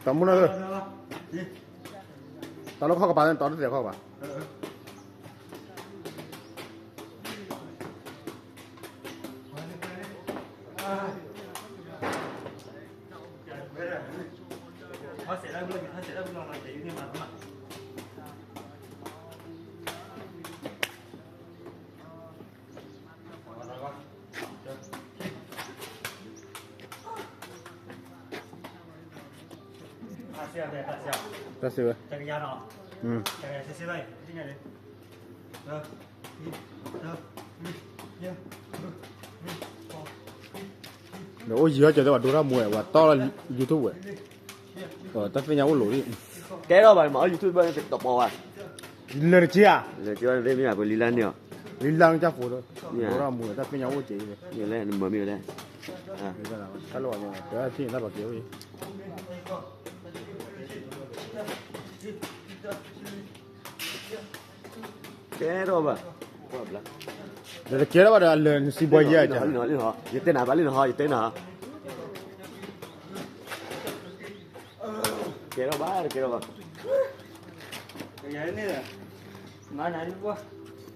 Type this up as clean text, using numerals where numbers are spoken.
tao muốn nó tao nó khó cả bạn tao nó sẽ khó cả họ sẽ ra luôn là chỉ nhưng mà ta sửa chạy ra nó chạy xe đây cái này ôi gì hết trời tao đồ ra mùa và to là YouTube rồi tao phải nhau lỗi đi cái đó bài mở YouTube bên đọc bò à lên chi à là chưa đây mới là của Lilan nhỉ lên lang chắc phụ thôi đồ ra mùa tao phải nhau chị nhiều lên mở miệng lên à cái loại này cái thì nó bảo kiểu gì cái đó mà để kia đó là lên si boy vậy chả lên họ gì tên nào bán lên họ gì tên nào cái đó bán cái đó mà cái này nè mà này quá